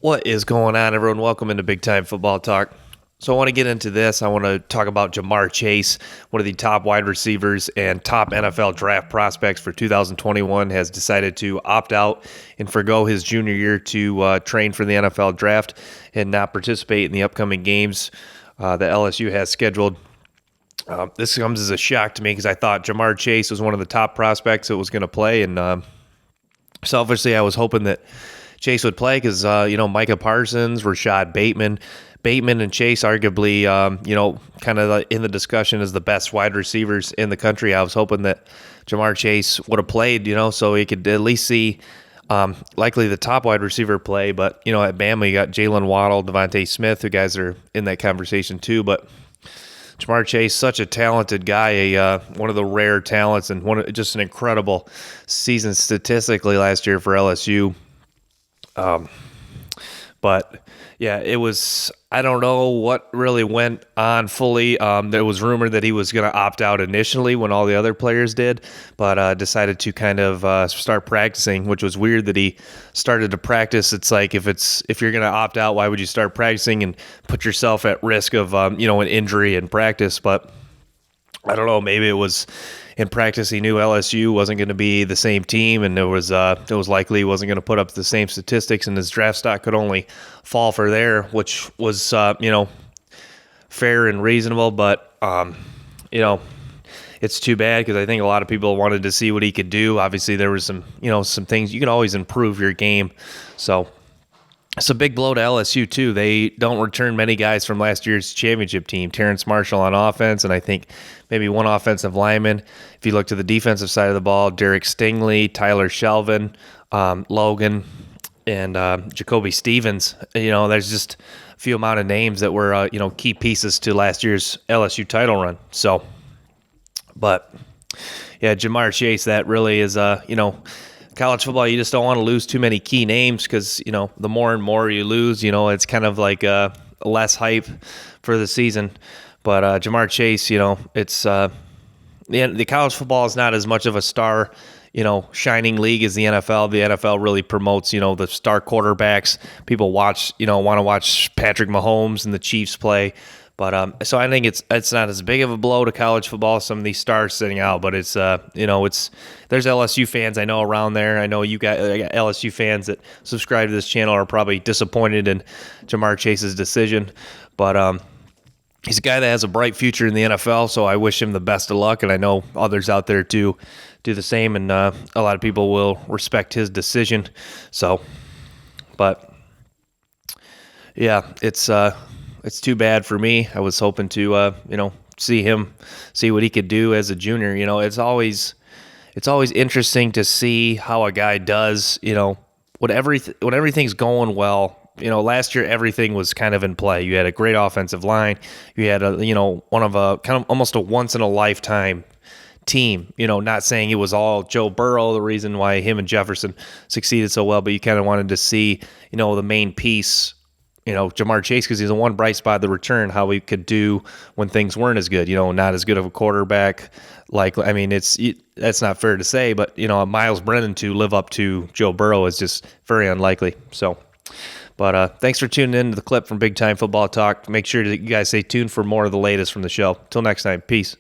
What is going on, everyone? Welcome into Big Time Football Talk. So I want to get into this. I want to talk about Jamar Chase, one of the top wide receivers and top NFL draft prospects for 2021, has decided to opt out and forgo his junior year to train for the NFL draft and not participate in the upcoming games that LSU has scheduled. This comes as a shock to me because I thought Jamar Chase was one of the top prospects that was going to play, and selfishly I was hoping that Chase would play because, Micah Parsons, Rashad Bateman and Chase arguably, kind of in the discussion as the best wide receivers in the country. I was hoping that Jamar Chase would have played, so he could at least see likely the top wide receiver play. But, at Bama, you got Jalen Waddle, Devontae Smith, who guys are in that conversation too. But Jamar Chase, such a talented guy, one of the rare talents, and just an incredible season statistically last year for LSU. But yeah, it was, I don't know what really went on fully. There was rumor that he was going to opt out initially when all the other players did, but decided to kind of start practicing, which was weird that he started to practice. It's like if you're going to opt out, why would you start practicing and put yourself at risk of an injury in practice? But I don't know, maybe it was in practice he knew LSU wasn't going to be the same team, and it was likely he wasn't going to put up the same statistics, and his draft stock could only fall for there, which was fair and reasonable. But it's too bad because I think a lot of people wanted to see what he could do. Obviously, there was some things you can always improve your game, so. It's a big blow to LSU, too. They don't return many guys from last year's championship team. Terrence Marshall on offense, and I think maybe one offensive lineman. If you look to the defensive side of the ball, Derek Stingley, Tyler Shelvin, Logan, and Jacoby Stevens. There's just a few amount of names that were, key pieces to last year's LSU title run. So, but, yeah, Jamar Chase, that really is, college football, you just don't want to lose too many key names because, the more and more you lose, it's kind of like less hype for the season. But Jamar Chase, it's the college football is not as much of a star, shining league as the NFL. The NFL really promotes, the star quarterbacks. People want to watch Patrick Mahomes and the Chiefs play. But so I think it's not as big of a blow to college football, some of these stars sitting out, but it's there's LSU fans I know around there. I know you got LSU fans that subscribe to this channel are probably disappointed in Jamar Chase's decision, but he's a guy that has a bright future in the NFL, so I wish him the best of luck, and I know others out there do the same, and a lot of people will respect his decision. So, but yeah, it's too bad for me. I was hoping to, see what he could do as a junior. It's always interesting to see how a guy does, when everything's going well. Last year everything was kind of in play. You had a great offensive line. You had one of a kind of almost a once in a lifetime team. Not saying it was all Joe Burrow, the reason why him and Jefferson succeeded so well, but you kind of wanted to see, the main piece. Jamar Chase, because he's the one bright spot of the return, how he could do when things weren't as good, not as good of a quarterback. That's not fair to say, but, Miles Brennan to live up to Joe Burrow is just very unlikely. So, but thanks for tuning in to the clip from Big Time Football Talk. Make sure that you guys stay tuned for more of the latest from the show. Till next time, peace.